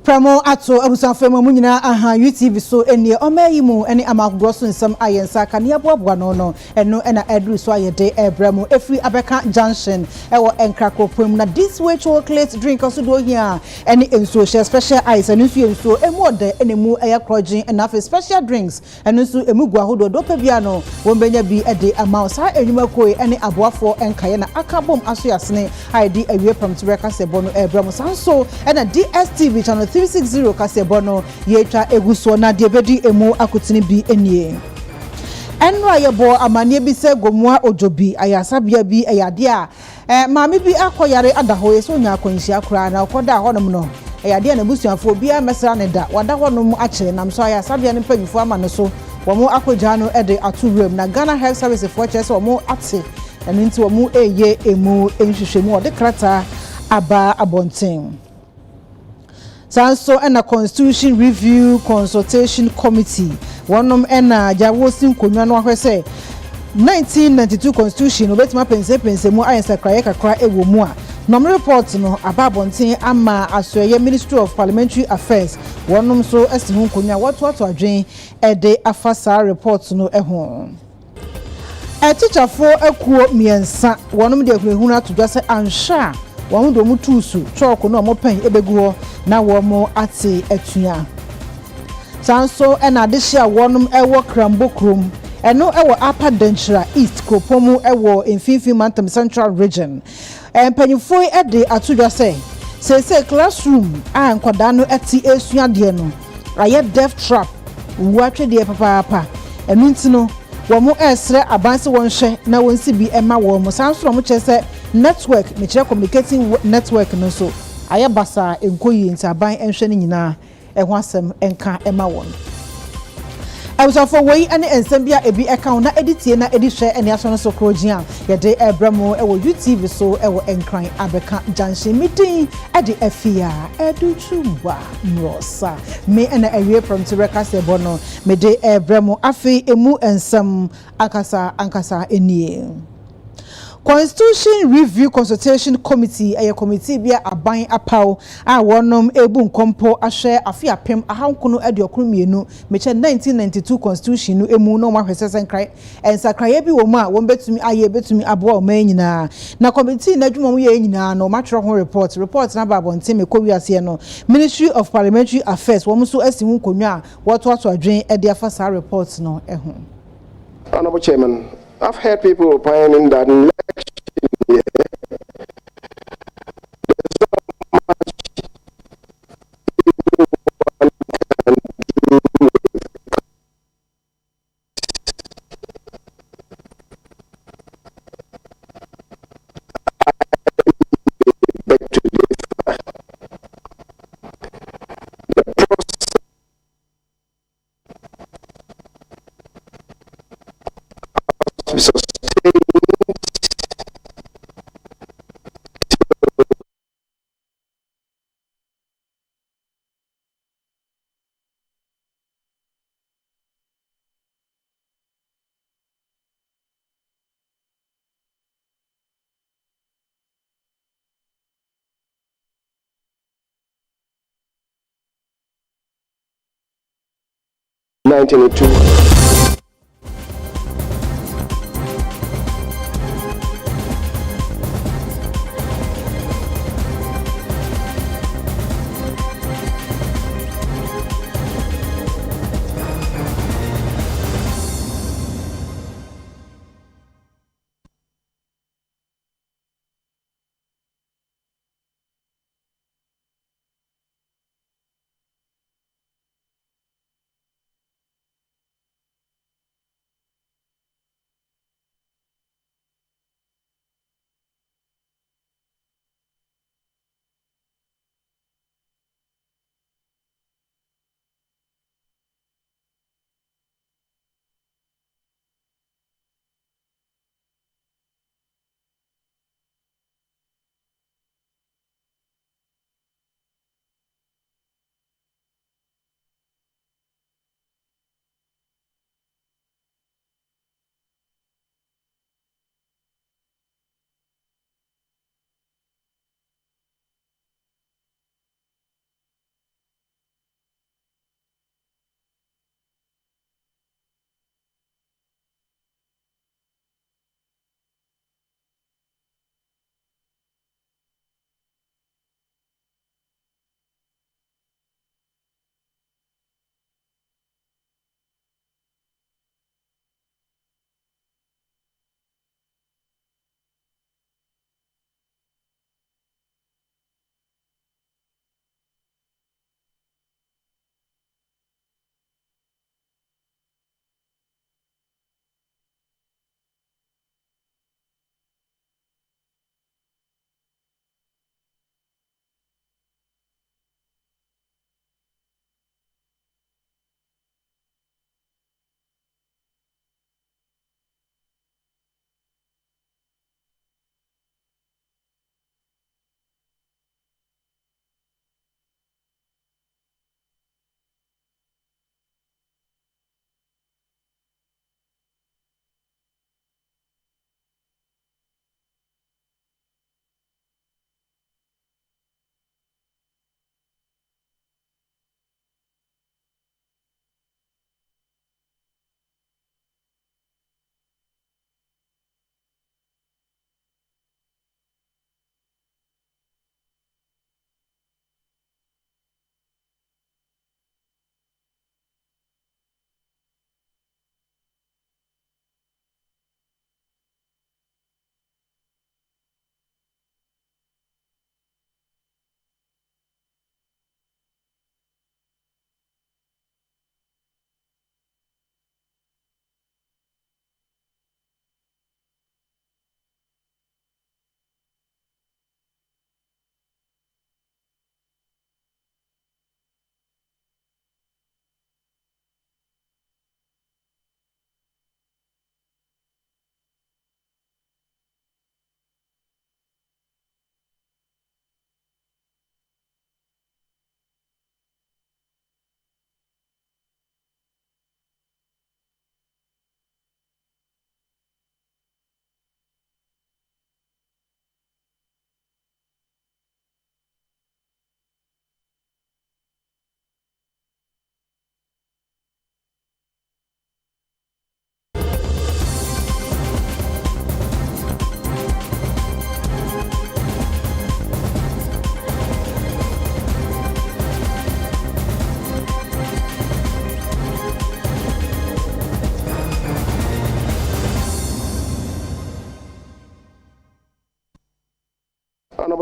Pramo ato abusan fema mu nyina aha UTV so enie omayimu ene amagoso nsam ayensa kania boaboa no eno na edru so ayede ebramo efri abeka junction ewo enkrakopem na this way chocolate drink also do here ene enso share special ice ene nso enso emu ode ene mu eya krojin na for special drinks ene nso emugwa hodo do pa bia no wombenya bi ede amount sa enwuma koi ene aboafo enkaye na akabom aso yasene id awie pam tibeka sebo no ebramo sanso ene DSTV channel 360 kasebo no yetra eguso na de bedi emu akotini bi enie enra yebo amane bi se gomua ojobi ayasabia bi ayade a maami bi akoyare adaho yeso nya akonhia akura na okoda honom no ayade na busuafo bi amesra ne da wada honom akye nam so ayasabia ne panyifo ama ne so womo akogya no ede atuwrem na Ghana Health Service for chese womo ate eno nti womo eye emu enhwehwemu ode krata aba abonten Sanso ena Constitution Review Consultation Committee wonom ena jawosi nkonwa no ahwese 1992 Constitution obetima pense mu ayensa kraye kakra ewo mu a nom report no ababonten ama asoye Ministry of Parliamentary Affairs wonom so asihu nkonwa wototo adwen ede afasa report no eho teacher for ekuo miensa wonom de ehunu atodwa se ansha won do mutusu choko no mo pen ebegu na wo mo ate atua sanso ena de hia wonum ewo krambo krom eno ewo upper denchira east kropomu ewo infinfin mantam central region empanyfo ede atodwa se classroom a nkoda no ati esua de no aye death trap watwe de papa enu ntino wo mo esre abanse wonhwe na wonsi bi ema wo mo sanso mo chese network me communicating network no so ayabasa enkoyi ntaban enhwe ne nyina eho asem enka ema won awusafo wei ane ensem bia ebi eka na editie na edihwe ene aso no so krojia yede ebramo ewo UTV so ewo enkran abeka junction meeting ede afia educhumba mrosa me ena awie from tireka sebo no Midday ebramo afi emu ensem ankasa enie Constitution Review Consultation Committee a committee bia aban apaw a wonom ebu nkompo ahwe afi apem ahankono adiokremienu meche 1992 Constitution no emu no mahwesesen krai ensakraye bi wo mu a won betumi aye betumi aboa o man nyina na committee na dwuma mu ye nyina no matro ho report na babonte mekowiase no Ministry of Parliamentary Affairs wo so asihu nkonwa woto adwen e de afasa report no eho Honorable Chairman, I've heard people opining that in election year, there's so much one can do with back to differ. The process to sustain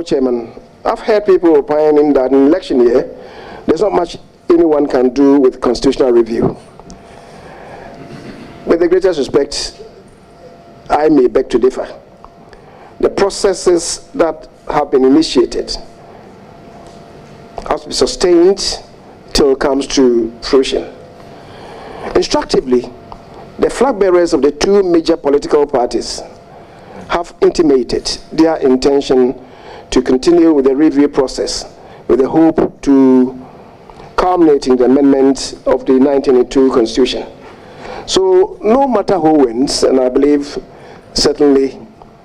Chairman, I've heard people opining that in election year, there's not much anyone can do with constitutional review. With the greatest respect, I may beg to differ. The processes that have been initiated have to be sustained till it comes to fruition. Instructively, the flag bearers of the two major political parties have intimated their intention to continue with the review process with the hope to culminate in the amendment of the 1982 Constitution. So no matter who wins, and I believe certainly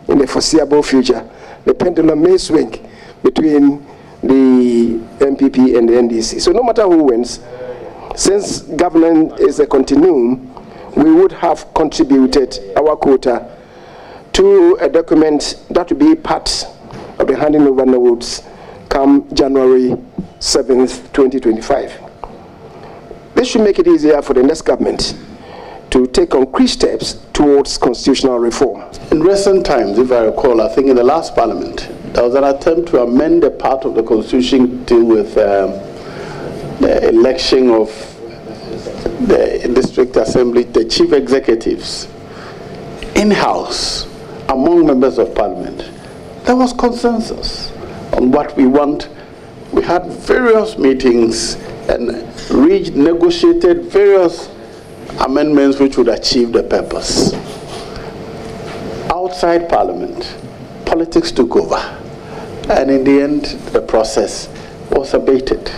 in the foreseeable future, the pendulum may swing between the MPP and the NDC. So no matter who wins, since government is a continuum, we would have contributed our quota to a document that will be part of the handing over notes come January 7th, 2025. This should make it easier for the next government to take concrete steps towards constitutional reform. In recent times, if I recall, I think in the last parliament, there was an attempt to amend a part of the constitution to deal with the election of the district assembly, the chief executives, in-house, among members of parliament. There was consensus on what we want. We had various meetings and negotiated various amendments which would achieve the purpose. Outside parliament, politics took over, and in the end, the process was abated.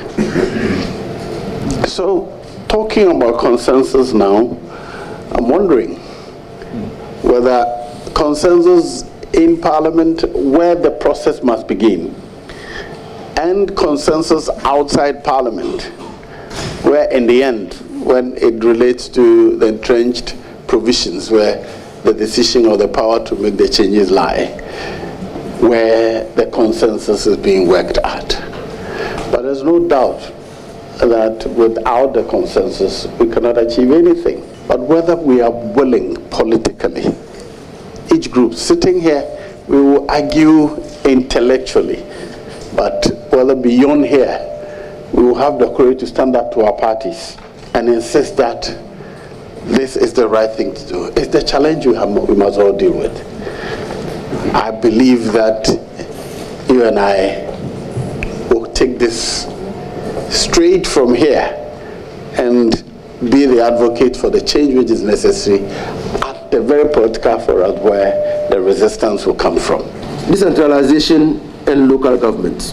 So, talking about consensus now, I'm wondering whether consensus in parliament where the process must begin, and consensus outside parliament, where in the end, when it relates to the entrenched provisions where the decision or the power to make the changes lie, where the consensus is being worked at. But there's no doubt that without the consensus, we cannot achieve anything. But whether we are willing politically, each group sitting here, we will argue intellectually, but whether beyond here, we will have the courage to stand up to our parties and insist that this is the right thing to do. It's the challenge we must all deal with. I believe that you and I will take this straight from here and be the advocate for the change which is necessary at the very political forum where the resistance will come from. Decentralization and local governments.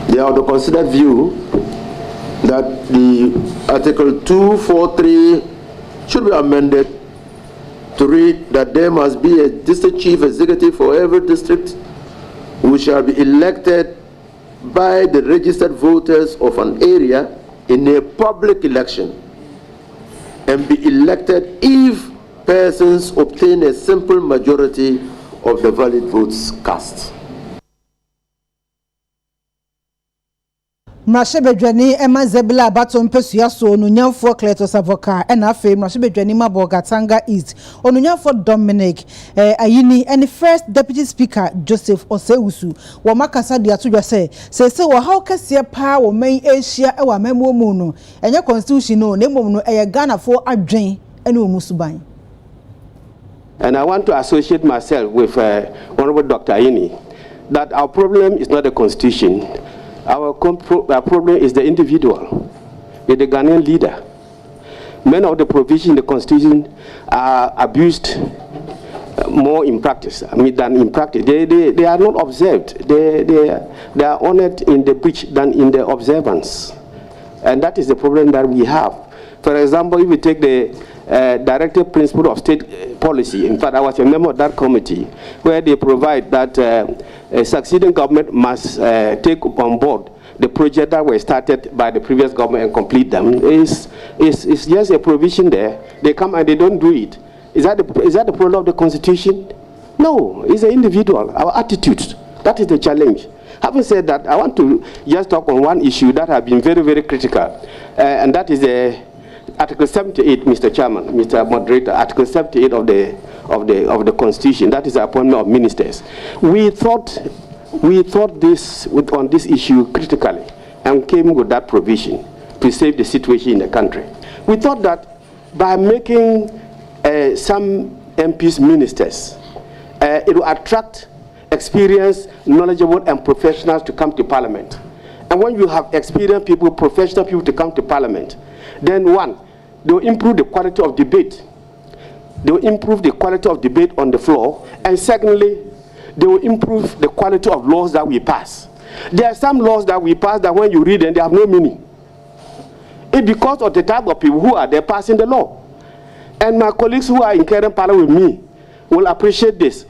They are of the considered view that the Article 243 should be amended to read that there must be a district chief executive for every district who shall be elected by the registered voters of an area in a public election and be elected if persons obtain a simple majority of the valid votes cast. Mrashebedwani Emma Zebila Baton Pesua so Onunyamfo Cletus Avoka and afe Mrashebedwani Mabogatanga East Onunyamfo Dominic Ayini and the first deputy speaker Joseph Osewusu wamakasa dia tudwa say wo how kase pa wo man Asia e wa memo mu no enye constitution no nemom no eye Ghana fo adwen ene omusuban. And I want to associate myself with Honorable Dr. Ayini that our problem is not the constitution. Our problem is the individual, the Ghanaian leader. Many of the provisions in the Constitution are abused more in practice, than in practice. They are not observed. They are honored in the breach than in the observance. And that is the problem that we have. For example, if we take the directive principle of state policy, in fact, I was a member of that committee, where they provide that a succeeding government must take on board the project that were started by the previous government and complete them. It's just a provision there. They come and they don't do it. Is that the problem of the Constitution? No, it's an individual, our attitude. That is the challenge. Having said that, I want to just talk on one issue that has been very, very critical, and that is the Article 78, Mr. Chairman, Mr. Moderator, Article 78 of the Constitution. That is the appointment of ministers. We thought we thought on this issue critically and came with that provision to save the situation in the country. We thought that by making some MPs ministers, it will attract experienced, knowledgeable, and professionals to come to Parliament. And when you have experienced people, professional people to come to Parliament, then one, they will improve the quality of debate. They will improve the quality of debate on the floor. And secondly, they will improve the quality of laws that we pass. There are some laws that we pass that when you read them, they have no meaning. It's because of the type of people who are there passing the law. And my colleagues who are in current Parliament with me will appreciate this.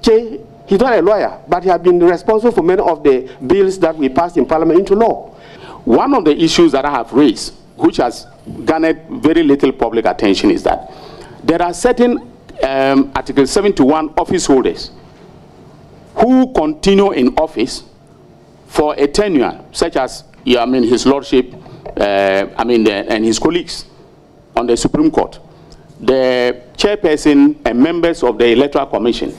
Che, he's not a lawyer, but he has been responsible for many of the bills that we passed in Parliament into law. One of the issues that I have raised, which has garnered very little public attention, is that there are certain Article 71 office holders who continue in office for a tenure, such as His Lordship, and his colleagues on the Supreme Court, the chairperson and members of the Electoral Commission,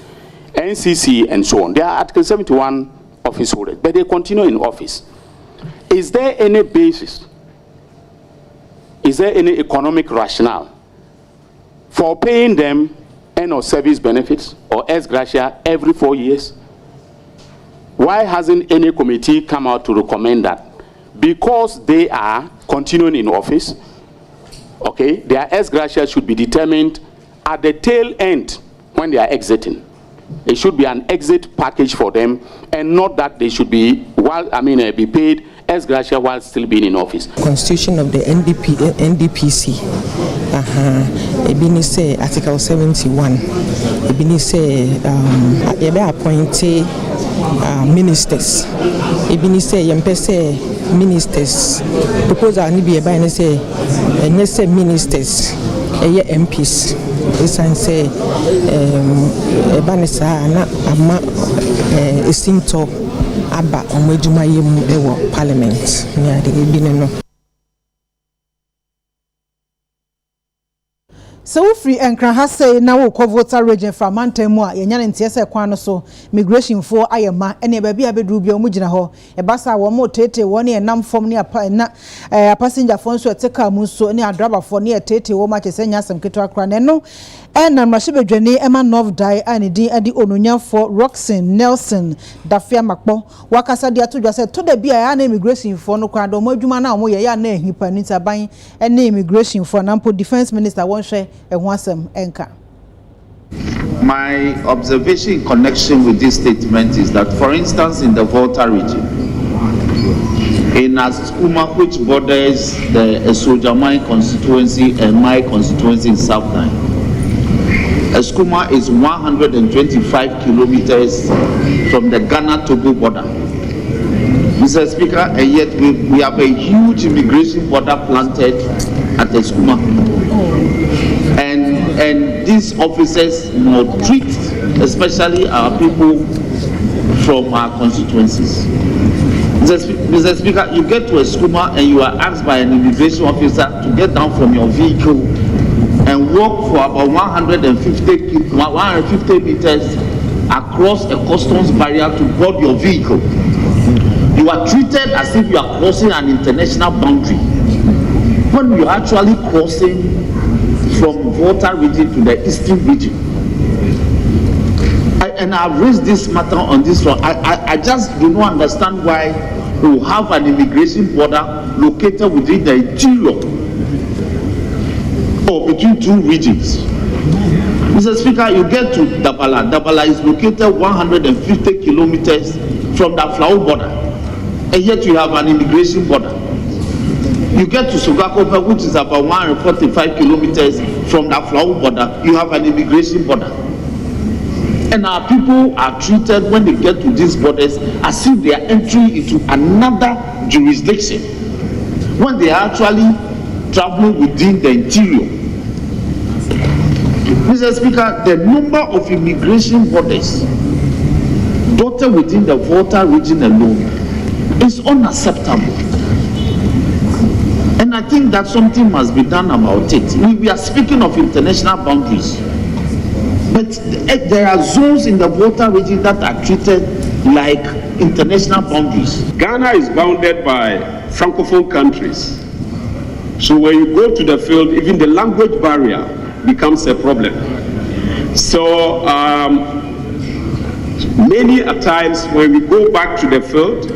NCC, and so on. They are Article 71 office holders, but they continue in office. Is there any basis? Is there any economic rationale for paying them end of service benefits or ex gratia every 4 years? Why hasn't any committee come out to recommend that? Because they are continuing in office, okay, their ex gratia should be determined at the tail end when they are exiting. It should be an exit package for them, and not that they should be be paid ex gratia while still being in office. Constitution of the NDPC. Ebini say Article 71. Ebini say ebe appointed ministers. Ebini say yempese ministers. Proposal ni be eba ni say nyese ministers eye MPs. Esan say eba ni sa na ama esinto aba omedwuma yem ewo Parliament. Ni ade ebini no. So free and can have say now ko voter region from Mantemu a yenya ntiese kwan no so migration for ayema ene ba bia bedru bia mu gina ho e basa wo mo tete wo ne nam fom ne passenger phone so eteka mu so ne driver for ne tete wo ma chese nya asem keto akra ne no na mrahye bedwane ema North Die ani din adi onunya for Roxin Nelson Dafia Makpo wakasa dia to dwase to da bia ya na immigration for no kwa do mo adwuma na mo ye ya na ehipa ni taban ene immigration for nampo defense minister won hwe My observation in connection with this statement is that, for instance, in the Volta region, in Askuma, which borders the Esojamai constituency and my constituency in South Nile, Askuma is 125 kilometers from the Ghana-Togo border. Mr. Speaker, and yet we have a huge immigration border planted at Askuma. And these officers treat especially our people from our constituencies. Mr. Speaker, you get to Askuma and you are asked by an immigration officer to get down from your vehicle and walk for about 150 meters across a customs barrier to board your vehicle. You are treated as if you are crossing an international boundary, when you are actually crossing from Volta region to the eastern region. And I've raised this matter on this front. I just do not understand why we have an immigration border located within the interior or between two regions. Mr. Speaker, you get to Dabala. Dabala is located 150 kilometers from the Flower border, and yet you have an immigration border. You get to Sogakope, which is about 145 kilometers from the Flower border, you have an immigration border. And our people are treated when they get to these borders as if they are entering into another jurisdiction, when they are actually traveling within the interior. Mr. Speaker, the number of immigration borders dotted within the Volta region alone is unacceptable. And I think that something must be done about it. We are speaking of international boundaries, but there are zones in the Volta region that are treated like international boundaries. Ghana is bounded by francophone countries. So when you go to the field, even the language barrier becomes a problem. So many a times when we go back to the field,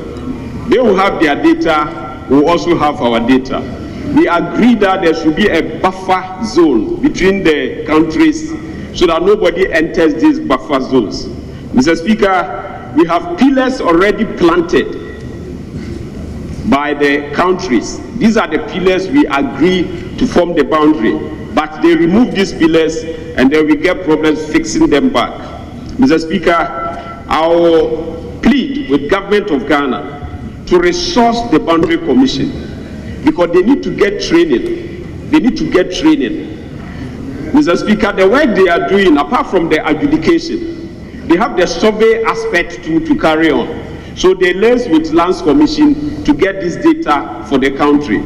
they will have their data, we will also have our data. We agree that there should be a buffer zone between the countries so that nobody enters these buffer zones. Mr. Speaker, we have pillars already planted by the countries. These are the pillars we agree to form the boundary, but they remove these pillars and then we get problems fixing them back. Mr. Speaker, I will plead with government of Ghana to resource the boundary commission because they need to get training. They need to get training. Mr. Speaker, the work they are doing, apart from the adjudication, they have the survey aspect to carry on. So they liaise with Lands Commission to get this data for the country.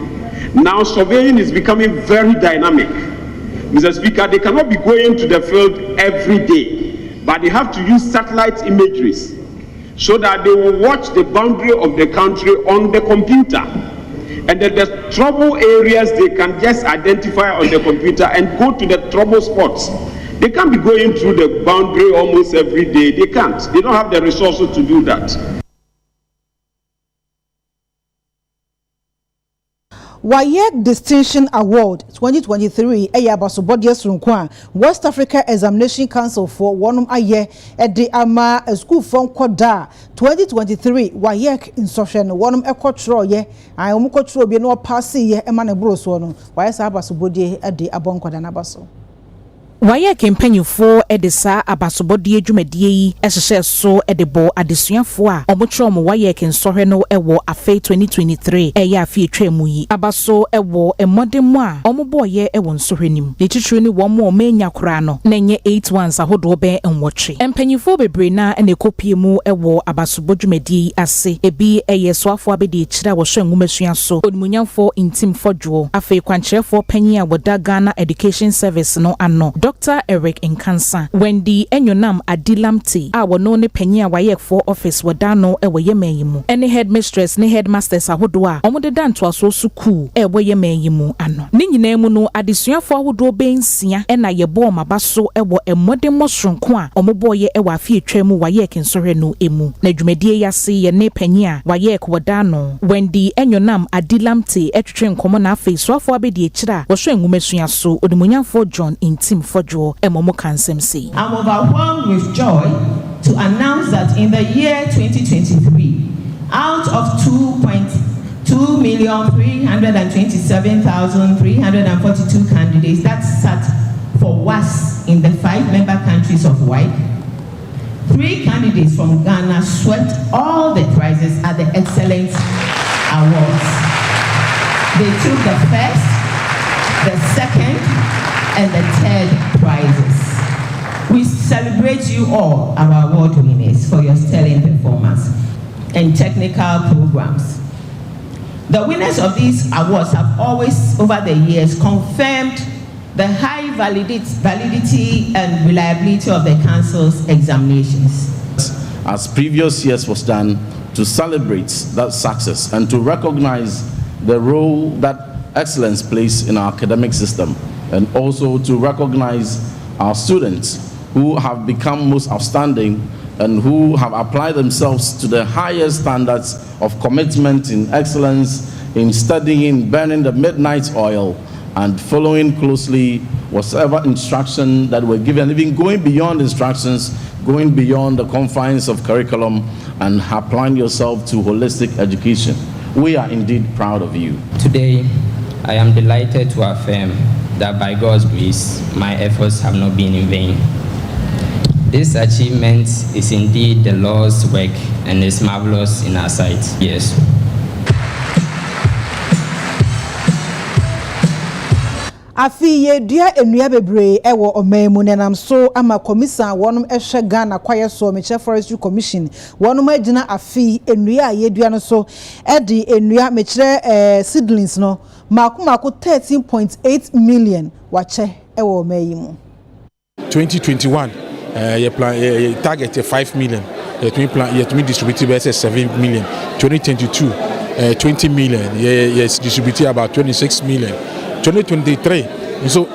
Now surveying is becoming very dynamic. Mr. Speaker, they cannot be going to the field every day, but they have to use satellite imageries so that they will watch the boundary of the country on the computer. And then the trouble areas they can just identify on the computer and go to the trouble spots. They can't be going through the boundary almost every day. They can't. They don't have the resources to do that. WAEC Distinction Award 2023 Eyabasobodie Sunkwa West Africa Examination Council for Wonum Aye Ede Ama School from Koda 2023 WAEC Instruction Wonum Ekotro ye Ayomukotro bi no pass ye emane broso no WAEC Abasobodie Ede Abonkoda nabaso WAEC mpanyufo edesa abasobodie dwumadie yi ehye so edebo adesuafo a omotro mo WAEC nsohwe no ewo afe 2023 eya afi etwemu yi abaso ewo emodemu a omoboye ewo nsohwe nim ne titru ni wo mo menya kora no na nye 81 ahodo be enwotwe mpanyufo bebre na ene kopie mu ewo abasobodwumadie ase ebi eyesoafo abedi ekira wo hwe nwumasua so onimunyamfo intim fodwo afi kwancherefo panyi a woda Ghana Education Service no ano Dr. Eric Nkansa Wendy Enyonam Adilamti a wono ne panyi a WAEC for office wodano ewo yemeyimu ene headmistress ne headmasters ahodo a omode danto aso suku ewo yemeyimu ano ne nyina mu no adesuafo ahodo bensia ena yebo mabaso ewo emode mosronko a omoboye ewo afi etwemu WAEC nsohwe no emu na dwumadie yase ye ne panyi a WAEC wodano Wendy Enyonam Adilamti etwetwe nkomo na afi soafo abedi ekira wo hwe nwumasua so odimunyamfo John Intim Fodwo emomo kansem say I'm overwhelmed with joy to announce that in the year 2023 out of 2,327,342 candidates that sat for WAS in the 5 member countries of WAEC, 3 candidates from Ghana swept all the prizes at the Excellence Awards. They took the first, the second, and the 3rd prizes. We celebrate you all, our award winners, for your sterling performance and technical programs. The winners of these awards have always, over the years, confirmed the high validity and reliability of the Council's examinations. As previous years was done, to celebrate that success and to recognize the role that excellence plays in our academic system, and also to recognize our students who have become most outstanding and who have applied themselves to the highest standards of commitment in excellence, in studying, burning the midnight oil, and following closely whatever instruction that were given, even going beyond instructions, going beyond the confines of curriculum, and applying yourself to holistic education. We are indeed proud of you. Today, I am delighted to affirm that by God's grace, my efforts have not been in vain. This achievement is indeed the Lord's work and is marvelous in our sight. Yes. Afi ye dua enua bebre ewo omemu nenam so ama komisa wonum ehwe Ghana kwaye so meche Forestry Commission wonum agina afi enua ye dua no so edi enua meche seedlings no mako 13.8 million wache ewo omeyimu 2021 ye plan target 5 million yɛtumi distribute by 7 million. 2022 20 million, yes, distributed about 26 million. 2023, so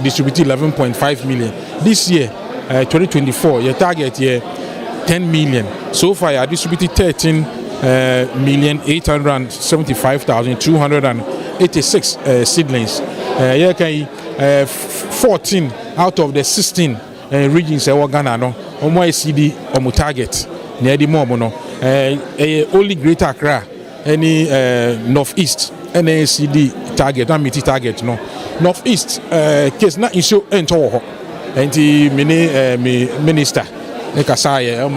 distributed 11.5 million. This year, 2024, your target here 10 million. So far, I distributed 13,875,286 seedlings. 14 out of the 16 regions in Ghana no, omo CD omo target. Near the moment, only Greater Accra, any Northeast, NACD target, and MITI target, no. Northeast, case not issue and to anti minister, Nekasaya,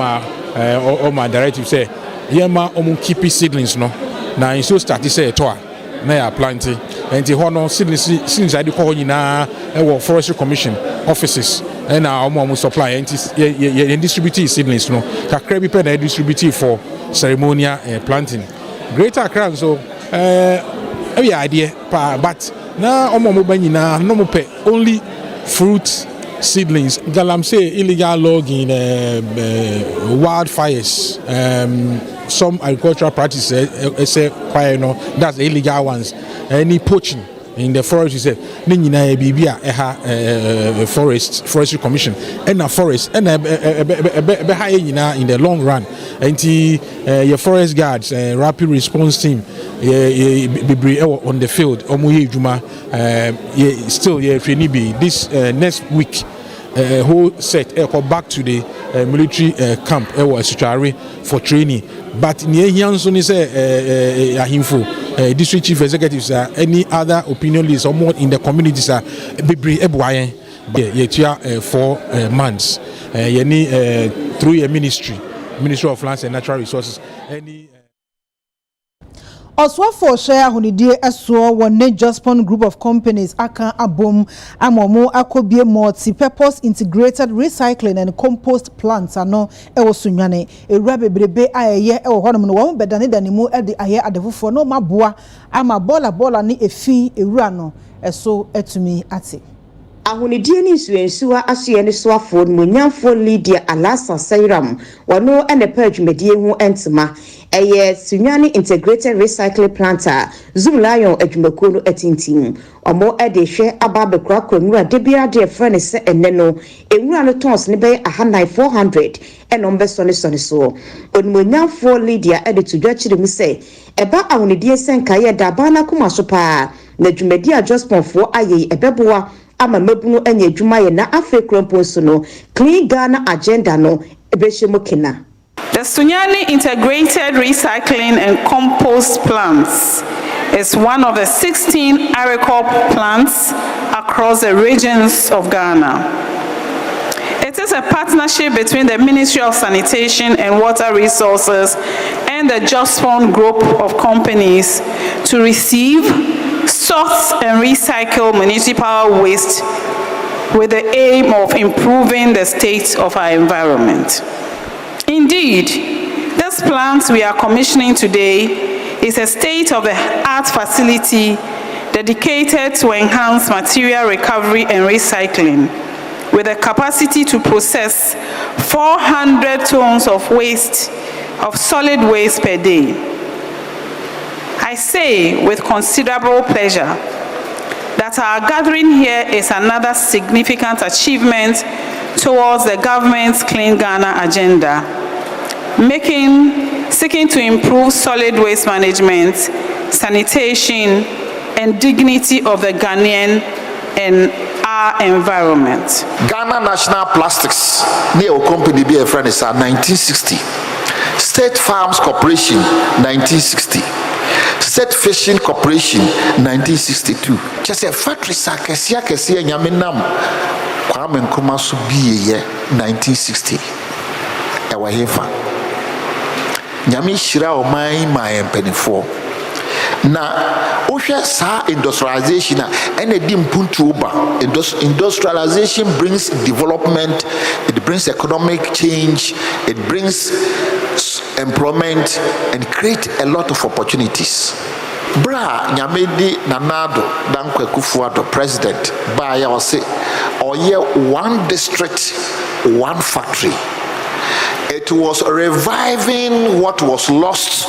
my directive say, Yama omu keep seedlings, no. Now, issue start to say, toa, na planting, and the honor seedlings since I do call you now, Forestry Commission offices. And now I'm supply and distribute seedlings no kakra bi pe na distribute for ceremonial planting. Greater Accra so every idea but now omo ba nyina no mo pe only fruit seedlings. Galamsey illegal logging, wildfires, some agricultural practices say quite no that's the illegal ones. Any poaching in the forest, you said, Nina Bibia, Forestry Commission, and a forest, and a in the long run. And your forest guards, rapid response team, on the field, Juma, still, this next week, whole set, back to the military camp, for training. But near Yanson is a info. District chief executives are any other opinion leaders or more in the communities are be 4 months through your Ministry of Lands and Natural Resources. Any Oswafo share hunidie eso one Jaspon group of companies aka abom amomo akobie multi-purpose integrated recycling and compost plants ano ewo sunwane ewura bebrebe ayeye ewo honom no wo bedane danemu e de aye adefofo no maboa ama bola ne efi ewura no eso etumi ate ahunidie ni nsuensuwa asoye ne soafo monyamfo Lydia Alasa Sairam wano ene pagumedie hu entema eye sunwane integrated recycling planter Zoom Lion adwumako no atintim omo ede hwe ababekura kwanura de bia de frene se enne no enwura no tons ne be 400 enombe sone so onmonyamfo Lydia ede tudwachire mu se eba ahunidie senka ye da bana kuma so pa na dwumadi adjustmentfo aye ebeboa ama mabunu anya adwuma ye na afekromponso no clean Ghana agenda no ebehye kena. The Sunyani Integrated Recycling and Compost Plants is one of the 16 agricultural plants across the regions of Ghana. It is a partnership between the Ministry of Sanitation and Water Resources and the Jaspon Group of companies to receive, sort and recycle municipal waste with the aim of improving the state of our environment. Indeed, this plant we are commissioning today is a state-of-the-art facility dedicated to enhance material recovery and recycling with a capacity to process 400 tons of waste, of solid waste per day. I say with considerable pleasure that our gathering here is another significant achievement towards the government's Clean Ghana agenda, seeking to improve solid waste management, sanitation, and dignity of the Ghanaian and our environment. Ghana National Plastics, near company be a friend is 1960. State Farms Corporation, 1960. State Fishing Corporation, 1962. Just a factory sakesia nyaminam Kwame Nkrumah so be 1960. Ewa hefa. Nyami shira o my empenifo. Na ohwe sa industrialization and edi mpuntu oba. Industrialization brings development, it brings economic change, it brings employment and create a lot of opportunities. Bra nyamedi nanado dankwe kufuado president ba ya wase oye one district one factory. It was reviving what was lost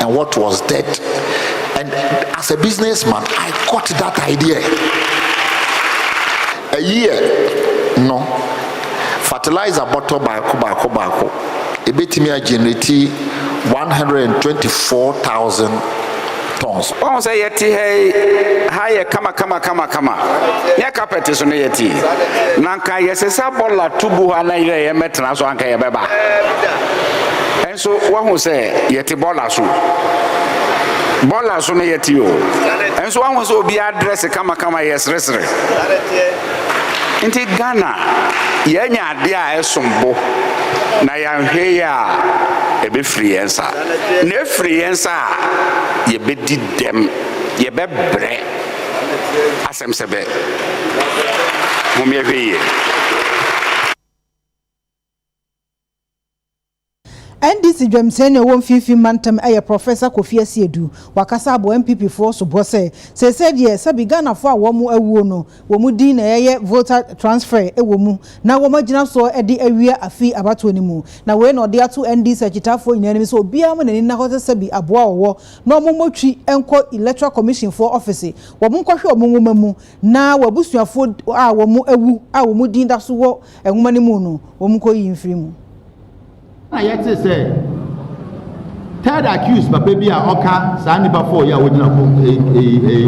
and what was dead. And as a businessman, I got that idea. A year, no. Fertilizer bottle bako. Ebetimi generate 124,000 tons. One say yeti hey higher kama. Ya carpet is no yeti. Nanka yesesa bola tubu ana ile ye metra so anka ye beba. And so one who say yeti bola so. Bola so no yeti o. And so one so be address kama yes resre. Inti Ghana yenya ade a esombo na yanhwe ya ebe free ensa. Na free ensa ye be di dem ye be bre asem sebe mumye hweye NDC Dwemsene won fifi mantam eye Professor Kofi Asiedu wakasa abo MPP for so bose se de se bi Ghana fo a wo mu awuo no wo mu din na eye voter transfer e wo mu na wo magina so e de awia afi abato ni mu na we no de ato NDC agitafo nyane mi so obia mo nani na ho se bi aboa wo na mo motwi enko electoral commission for office wo mu nkwohwe wo mu mu na wabusuafo a wo mu awu a wo mu din da so wo enwuma ni mu no wo mu ko yi mfiri mu. I yet say third accused but baby oka sa nipa for ya wo gina a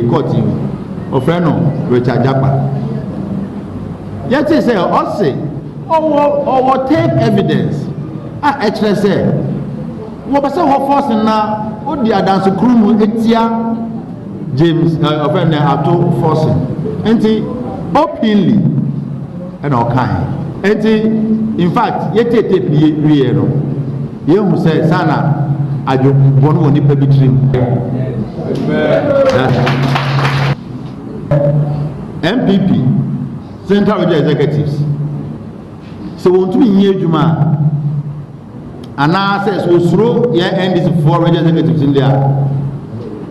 court of friend Richard Japa yet say o say or take evidence actually say wo be say ho force na o di adanso krumu etia James of friend ato force enti openly and okay. In fact, yet we no. You say sana ajo bono woni pa bitrim. MPP Central Regional Executives. So want to be nye juma. Ana says osuro ye NDC for regional executives in there.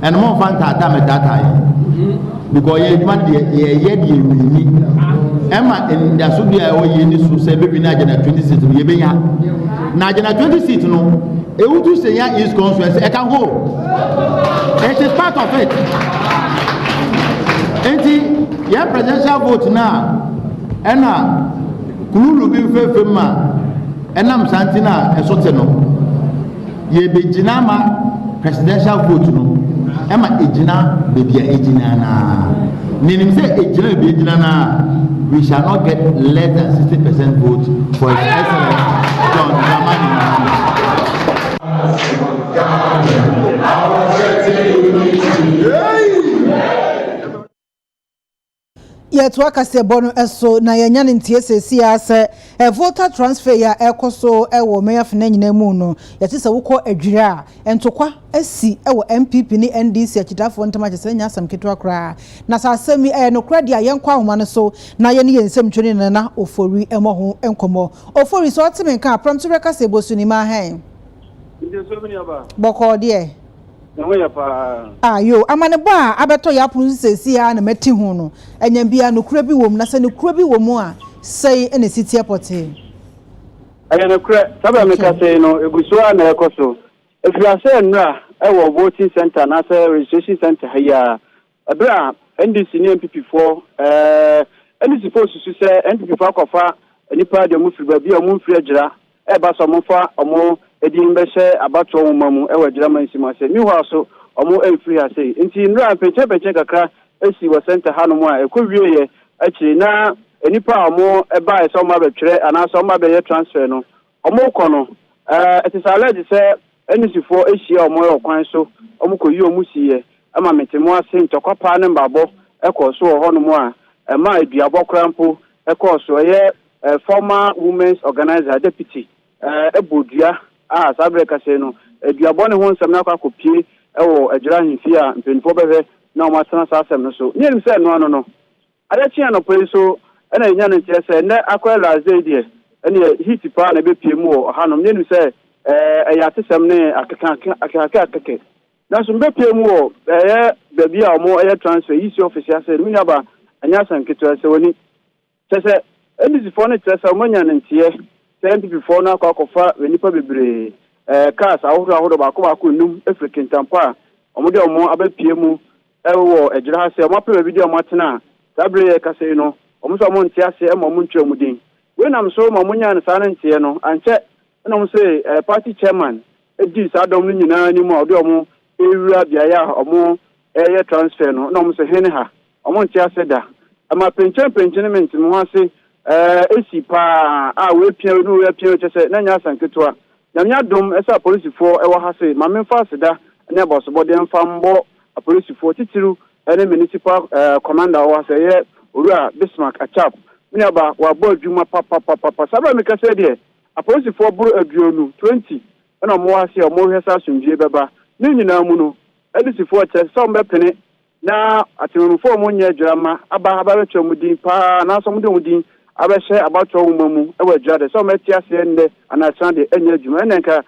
And more fan tata me data. Because ye juma ye ni Emma in the Subia or Yeni Su say baby Najana 26 we be ya. Najana 26 no. E would say ya is constituency. I can go. It is part of it. Enti ya presidential vote na ena kululu bi fefema enam santina esote no. Ye be jinama presidential vote no. Emma ejina baby ejina na. Meaning say ejina be ejina na. We shall not get less than 60% vote for His Excellency John Dramani Yet wakase bono eso na yanyane ntiesesi ase voter transfer ya ekoso ewo meya nyina mu no yete se wukọ adwira entokwa asi ewo MPP ni NDC akidafo ntama chese nya asam ketwa kra na sa asemi no kra dia yenkwa homa no so na ye ne yensem twene na ofori emoho enkomo ofori so otime kan prompt rekase bosuni ma hen boko de yo amane ba abeto ya pun sesi ya na meti hu no enyam bia no kura bi wom na se no kura bi wom a sei ene city airport aya no kura sabe ameka sei no eguso na ekoso efia sei nra ewo voting center na se registration center haya abra NDC ni MPP4 NDC4 susu se MPP4 akofa nipa de mu firi ba bia mu firi agira e ba so mo fa omo edin be she abato omamu e wagira mansima se mi ho so omo enfiri ase nti nra peche kakra esi wo center hanomu a ekowie ye akiri na enipa omo e ba e so ma betwere ana so ma be ye transfer no omo kono it is alleged say NC4 ehia omo e okwan so omo koyi omo siye ama metemo ase ntokwa ne mbabo ekoso honomu a ma eduabo krampo ekoso ye former women's organizer deputy ebodua sabre kase no eduabo ne ho nsem na akopie ewo agira himfi a mpenfo bebe na o matena sasem no so nyem se no adachi anopo so ena nya no tiese ne akwela zedie ene hit pa na be pie mu o hanom nyem se eyatesem ne akeke na so be pie mu o baby a mo transfer isi office ase mi nyaba anya san keto ase woni tese NDC4 ne tese o manya ntie send before na kwa kofa wenipa bebre cars ahodo baako num African tampa omo abapie mu ewo ejira ha se omo pe video omo tena tabre ka se no omo so omo ntia se e mo ntwe mu din we nam so mo nya ne sa ntie no anche na mo se party chairman edi sa dom no nyina ni mu omo ewura bia ya omo eye transfer no na mo se hene ha omo ntia se da ama penchement mo ha se esi pa we pia no we pia che na nya sanketwa nyamya dom esa police for e wa ha se ma memfa se da ne boss body mfa mbo police for titiru ene municipal commander wa se ye owura Bismarck Achap me aba wa bo adwuma papa sabra me ka se de police for buru aduonu 20 na mo wa se mo hwesa sundue beba ni nyina mu no edisi for che so mbe pene na atemufo mo nya adwama aba betwa mu din pa na so mo de mu din abɛhyɛ abatɔ wo mu ɛwɔ adwade sɛ ɔmɛti ase ende anasan de enya adwuma ɛnenka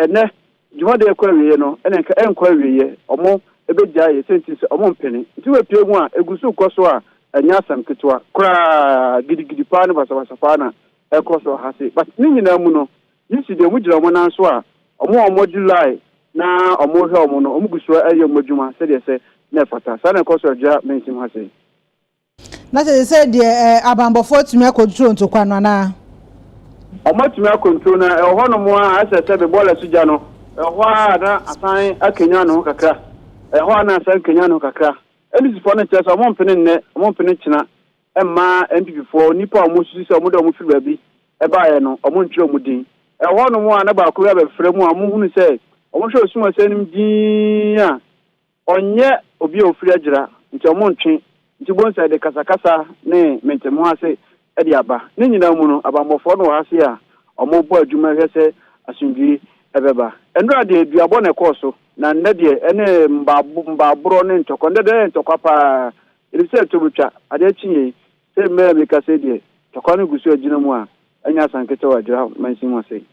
ɛnɛ dwuma de ekɔ awie no ɛnenka ɛnkɔ awie ɔmo ebegya yɛ senti sɛ ɔmo mpene nti we pie mu a egusu kɔ so a enya asam ketewa kora gidigidi pa ne basabasa pa na ɛkɔ so ha se but ne nyina mu no yisi de mu gyina ɔmo nan so a ɔmo July na ɔmo hwɛ ɔmo no ɔmo gusu ɛyɛ ɔmo adwuma sɛ deɛ sɛ na fata sa na ɛkɔ so agya mentim ha se na say the abambofo tumi akontrol ntokwa no na omatumi akontrol na ehwo no mo a asese be bola suja no ehwo a na asan akenya no kakra ehwo na asan kenya no kakra elisifo no chese omo mpene china emma NPP4 nipa omo susi omo do omo firi babi eba no omo ntwe omo din ehwo no mo a na ba ko ya be frɛ mu a mo hunu sɛ omo hwɛ osuma sɛ nim din a onye obi ofiri agira nti omo ntwe nti bonsa de kasakasa ne mentemo ase e de aba ne nyina mu no abamofo no ase a omo bo adwuma hwese asundwi ebeba endra de duabo ne koso na nne de ene mbabro ne ntoko nde de ntoko pa ilise to butwa ade chinye se me me kase de toko ne gusu agina mu a anya sankete wa dira mansin wase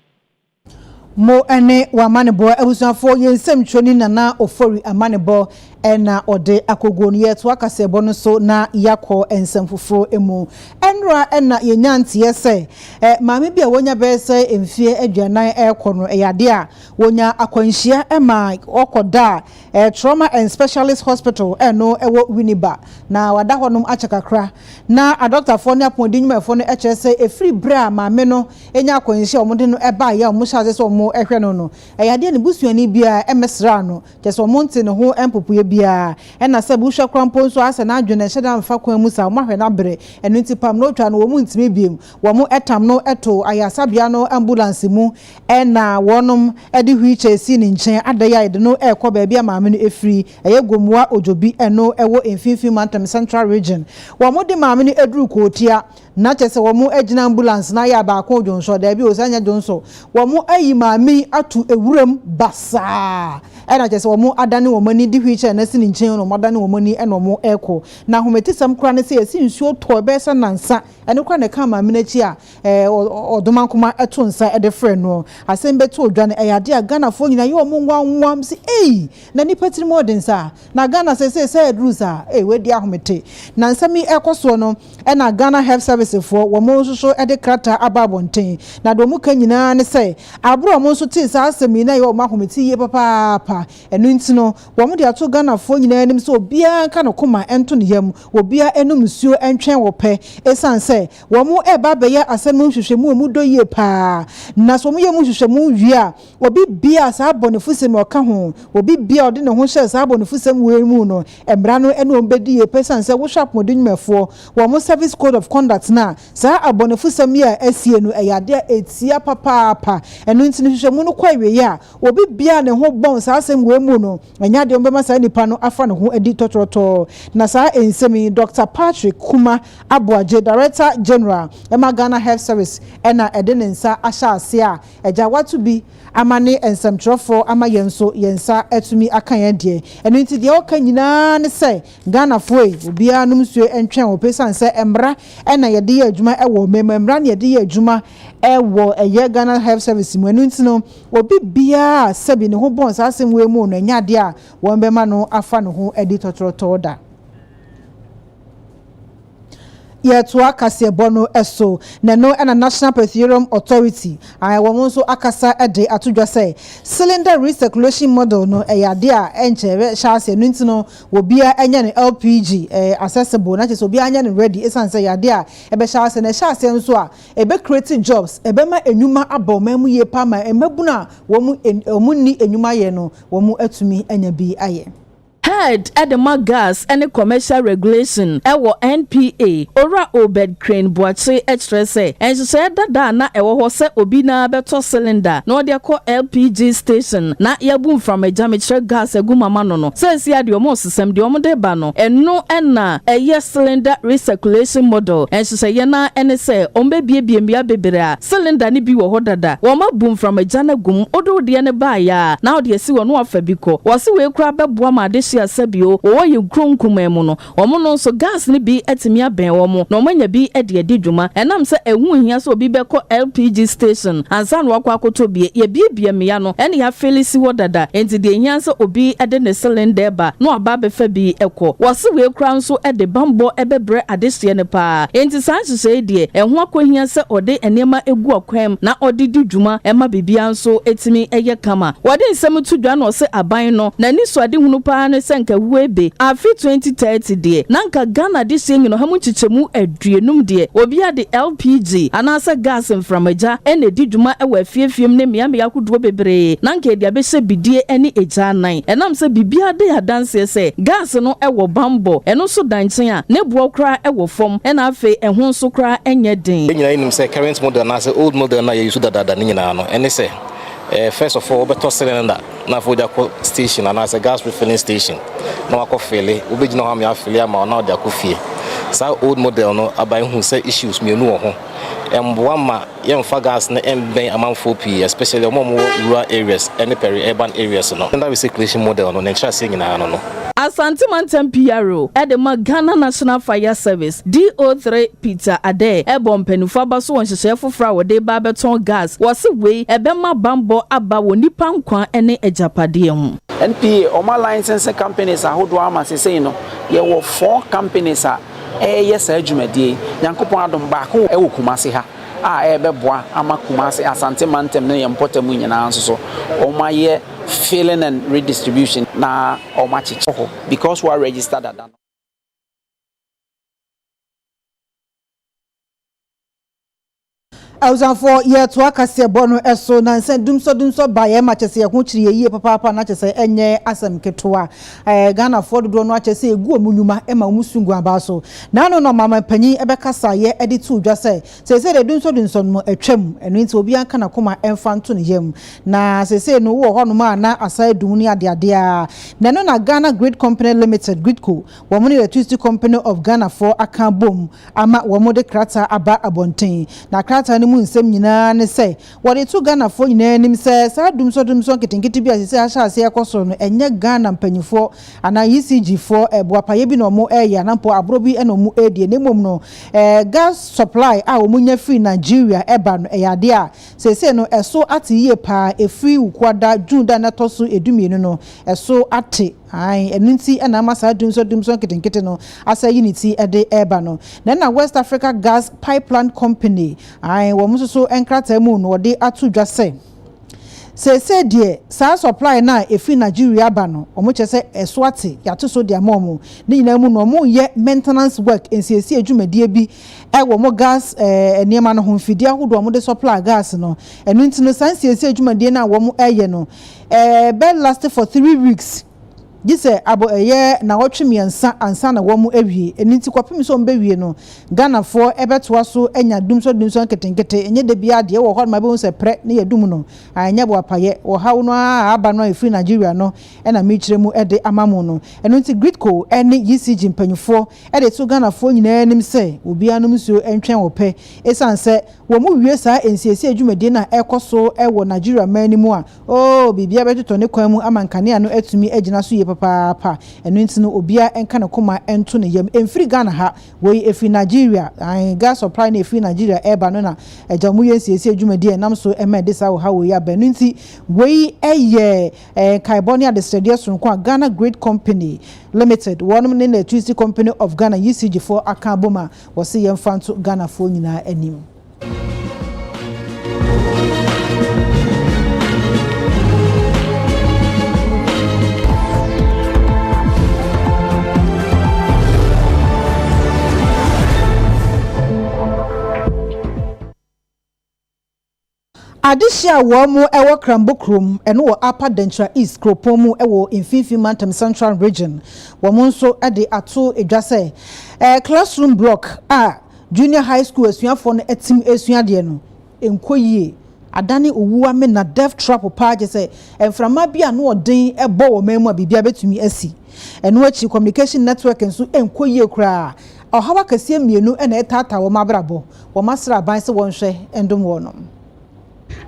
mo ene wa manebo abusuafo yensem twoni nana ofori amanebo ena ode akogonu yeto akasebo no so na yakọ ensem foforo emu enra ena yenyanti yese maame bia wonya bese emfie aduanan ekọ no eyade a wonya akwanhia ema okoda trauma and specialist hospital eno ewo Winiba na wada honom achakakra na a doctor for ne apodinwuma fo no echese efiri bra maame no enya akwanhia omode no eba ya omushaze so omo ehwe no eyade ne busuani bia emesra no kese omonte ne ho empopuye bia ena se bu hwa krampo nso ase na adwene hyeda mfa kwan mu sa omahwe na bere eno ntipam no twa no wo mu ntime biem wo mu etam no eto ayasabia no ambulance mu ena wonom ede hwiche si ne nchen adaya ide no ekọ ba bia maame no efiri eye gomua ojobi eno ewo emfinfin mantam central region wo mu de maame no eduru kotia na chese wo mu agina ambulance na ya ba ko jonso da bi osanya jonso wo mu ayi maame atu ewuram basa ena chese wo mu adane wo mani di hwiche na si ne nchen no modane wo mani eno mo eko na hometisam kra ne se esi nsuo to be se nansa eno kra ne ka maame na chi a odoma kuma eto nsa ede frɛ no asembe to odwane eyade a Ghana fo nyina ye wo mu nwanwam si na nipa tiri modern sa na Ghana se edrusa wedi ahomete na nsami ekoso no ena Ghana Health Service for wo mo so ede krata ababonten na do mu ka nyina ne se abro mo so ti sa asemi na ye wo mahomete ye papa eno ntino wo mo de ato Ghana fo nyina anim so obia ka no koma ento ne yam obia enum nsuo entwen wo pe esanse wo mo eba beye asemu hwehwemu mu do ye pa na so mo ye mu hwehwemu wi obi bia sa abonefusem oka ho obi bia ode ne ho hye sa abonefusem we mu no emra no ene ombedi ye pesanse wo shop modunmefo wo mo service code of conduct na sa abonefusem ya asie no eyade etia papa eno ntini hwehwemu no kwa we ya obi bia ne ho bon sa asem we mu no enya de ombema sa nipa no afa ne ho edi totroto na sa ensemi Dr. Patrick Kuma Aboaje Director General Emma Ghana Health Service ena edenensa asha ase a eja watu bi amane ensamtrofo ama yenso yensa etumi akan de eno nti de oka nyina ne se Ghana foi obia num suo entwen opesan se emra ena yede ye adwuma ewo memra na yede ye adwuma ewo eye Ghana Health Service mu eno nti no obi bia sebi ne ho bon sa asem we mu no nya de a won bema no afa ne ho edi totroto da Yetua Kasiebono Eso, Nano and a National Petroleum Authority. I will also akasa a day at to say cylinder recirculation model no a idea and chassis Nintino will be a LPG accessible, not just will be ready. It's answer idea a beshas and a chassis and so a be creating jobs, a bema a numa abo memu ye pama and mebuna womu in omuni and numa yeno womu etumi and be aye. Head at the gas and commercial regulation ewo NPA ora obed crane boache extra say and she said that na ewo ho se obi na beto cylinder no de call LPG station na yabum from a jamitre gas egumama no says ya de omo system de omo de ba no eno na eye cylinder recirculation model and she say ye na ene say ombe biebia bebere cylinder ni bi wo ho dada wo ma boom from a jana gum odo de ne ba ya na de si wo no afa bi ko wo se we kura beboa ma de asabio wo ye kronkumemu no omo no so gas ni bi etimi aben omo no manya bi ede dwuma enam se ehu hia so obi beko LPG station ansan wakwa akoto bi ye bibia meya no ene ya felisi wo dada enti de hia so obi ede ne cylinder ba no aba be fa bi eko wo se we kra nso ede bambo ebebre adehye ne pa enti san hye de ehu akohia se ode enema egu akwam na ode dwuma ema bibia nso etimi eye kama wode nsem tu dwa no se aban no na ni so ade hunu pa ne senka webe afi 2030 de nanka Ghana de senyi no hamu chichemu aduenum de obi ade LPG anasa gas mframaja ene didwuma ewa fiefiem ne miame yakodo bebre nanka de abehye bidie ene eja nan enam se bibia de adanse se gas no ewo bambo eno so danchen a ne buo kra ewo fom ena afi ehun so kra enye den nyina inim se current model na se old model na ye use dada nyina no ene se first of all beto cylinder na for the station and as a gas refilling station no akofele obegina ho am ya fele ama na oda kofie sa old model no abai hu say issues me nu ho emboa ma yemfa gas na emben amanfo pi especially omo rural areas and peri-urban areas no that recirculation model no ncha se nyina no Asante Mantem PRO Edema Ghana National Fire Service DO3 Peter Ade ebom penufa baso won hyehyɛ fofra wode ba beton gas wose we ebema bambo aba woni pankwa ene ejapade hu NPA oma license companies ahodo ama sesei no ye wo 4 companies a yes adwumadie yankopon adom ba ko e wo kumase ha ebeboa ama kumase Asante Mantem ne yempotamu nyina nso so oma ye filling and redistribution na omachicho because we are registered at that. Awuzanfo ye to Kasiebono eso na nse dumso baye ma chese ye ho chiri ye papa na chese enye asem ketoa Ghana for do no chese egu omunyuma e ma omusungu aba so na no mama panyi ebe kasa ye edi tu dwa se de dumso no atwam eno nti obi anka na koma emfa nto ne yam na sese no wo ho no ma na asai dum ni ade a na no na Ghana Grid Company Limited Gridco wo mo electricity company of Ghana for aka bom ama wo mo de krata aba abonten na krata mu nsem nyina ne se wode to Ghana fo nyina nim se sa dumso ketenkete bi asese ahase yakoso no enye Ghana mpanyifo ana ECG fo boapaye bi no mo eya nampo abro bi eno mu edie ne mom no gas supply a omunya free Nigeria eba no eyade a sese no eso ate ye pa efri ukwada June da na toso edumienu no eso ate ai enunti na amasa dumso ketenkete no asa unity ede eba no na West Africa Gas Pipeline Company ai wo muso enkrata mu no de atu dwase se die sa supply na efi Nigeria ba no omo chese eswate yato so dia momo ni nyina mu no omo ye maintenance work ensiesi adwumadie bi wo mo gas eniema no homfidi ahodo omo de supply gas no enunti no sansiesi adwumadie na wo mo eye no be last for 3 weeks Gise abo na wotwemiensa ansa na wo mu awie eniti kwapem so mbewie no Ghana for ebetoa so enya dumso ketenkete enye de bia de wo ho ma be unse pre ne yadum no anya bo apaye wo hawo no aba no efi Nigeria no na mechire mu ede amamu no eniti Gridco ene ECG mpanyufo ede to Ghana for nyina nim se obi anum so entwen wo pe esanse wo mu wie sa ensiesi adwumade na ekoso ewo Nigeria manimu a bibia betuto ne kwan mu amankane ano atumi agina so ye papa eno nti no obia enka ne koma ento ne yam emfiri Ghana ha we efi Nigeria gas supply na efi Nigeria eba no na ejamu yensiesie adwumadi enam so emedisa wo ha we ya benu nti we eye California the studios from Ghana Great Company Limited one ne electricity company of Ghana UCG4 akaboma wose yemfanto Ghana fo nyina anim. Adishia womu ewo Krambokrum eno wo Upper Dentra East Kropomu ewo Infinfi Mantam Central Region womu nso ede ato edwase classroom block junior high school esuafo no etim esuade no enkoyie adane owuwa me na death trap page se enframa bia no odin ebo wo memu bibia betumi asi eno achi communication network nso enkoyie kura ohawa kase mienu ena etata wo mabrabo wo masra ban se wonhwe endom wonom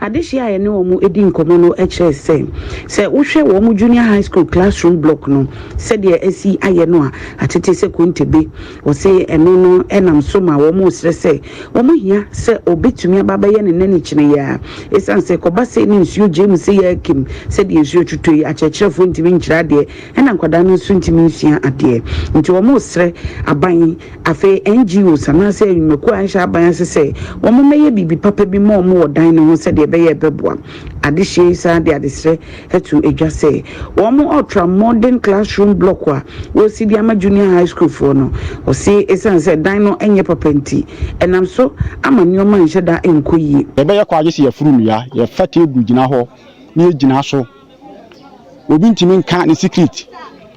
Adishia ene omu edi nkomo no eche se wohwe wo mu junior high school classroom block no se de esi aye no a atete se kontebe wo se eno no enam so ma wo mu sre se wo mu hia se obetumi ababa ye ne nani kine ya esan se koba se ni nsuo James se ya kim se de nsuo tutui achechefo ntimi nkyira de ena nkwada no so ntimi nsua ade nti wo mu sre aban afi NGO sana se nweko ansha aban se wo mu meye bibi papa bi mo wo dan no se de be ye beboa adishie isa de adisre etu edwase wo mu ultra modern classroom block wa wo si di ama junior high school for no o si esan se dan no enye papenti enam so ama nyoma nhye da enkoyi be ye kwa agese ye furu nua ye fate egu gina ho ni gina so obi ntimi nka ni secret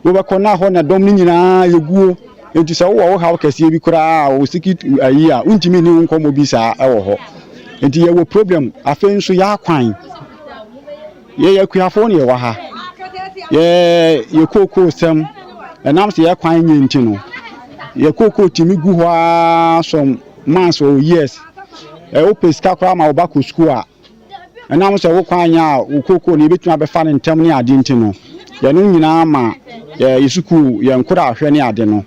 wo be kona ho na dom ni nyina yeguo enti se wo ha kase bi kura o secret ayi a untimi ni nkomo bi sa ewo ho enti ye wo problem afen so ya kwan ye kuafo ne ye wa ha ye koko sem enam se ye kwan nye nti no ye koko timi gu ho some months or years o peska kwa ma obako school a enam se wo kwan nya o koko ne betuma be fa ne ntem ne ade nti no ye no nyina ma ye school ye nkura ahwe ne ade no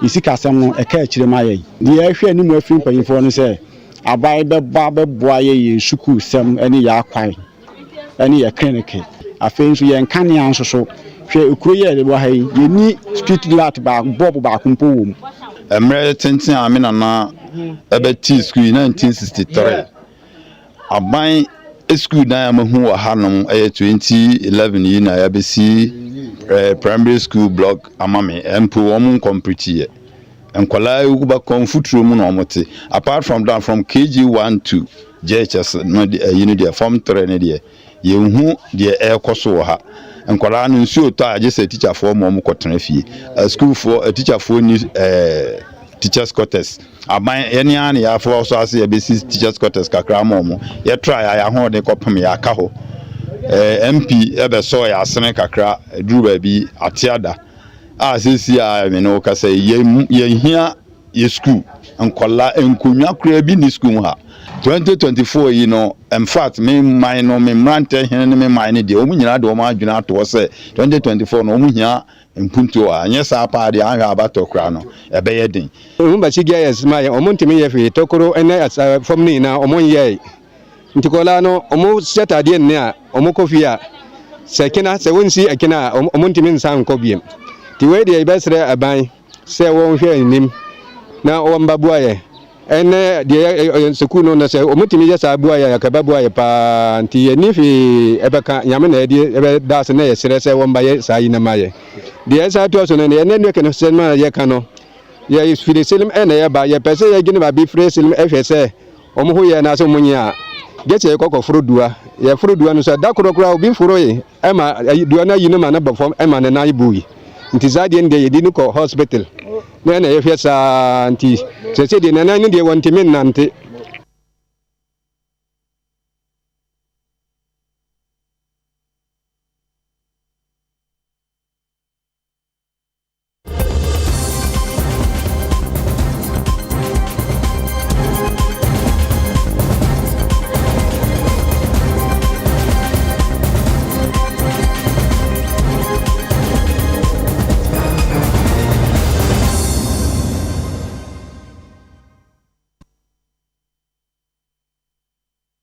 isika sem no e ka akire ma ye de ahwe ni mu afiri mpanyifo no se abai be boa ye school sem ene ya kwan ene ya clinic afen so ye nkane anso so hwe ekuro ye de bo ha ye ni street light ba bob ba kumpo wo mu emre tenten amina na ebeti school 1963 abai school na ya mahu wa hanom 2011 yi na ya besi primary school block amame empo wo mu complete ye enkwala uba konfuturo mu na omote apart from that from KG1 to JHS no unit form 3 ne de ye hu de ekoso ha enkwala no nsuo to agese teacher for mo kotena fie school for teacher for ni teachers quarters aban ene an ya for so ase besi teachers quarters kakra mo ye try ya ho de kopem ya ka ho MP ebe so ya asene kakra duru ba bi atiada sisi me no ka say ye hia ye school enkola enkonwa kura bi ni school ha 2024 yi no in fact me mine no me mrante hene me mine de omu nyina de omu adwuna ato say 2024 no omu hia mpunto anya sa pa de ahwa abato kura no ebe ye den omu ba chi yes ma omu ntimi ye fi tokoro ene fom ni na omu ye ntikola no omu seta de ne a omu kofia sekina se wonsi akina omu ntimi nsan kobiem ti we de ibesre aban se won hwe anim na o mbabuaye ene de sekunu na se omutimi je sa abuaye akababuaye pa nti ye fi ebeka nyame na de ebe das na ye sere se won baye sa yina maye de sa to so ne ene ne ke no se ma ye ka no ye fili selim ene ye ba ye pese ye gini ba bi fre selim efese omho ye na so munya geche kokko furudua ye furudua no so da korokora obi furoye ema dua na yino ma na bafom ema na na ibuyi nti zadie nde yedi ni ko hospital na na yefia sa nti se de na na ndi wontimin nante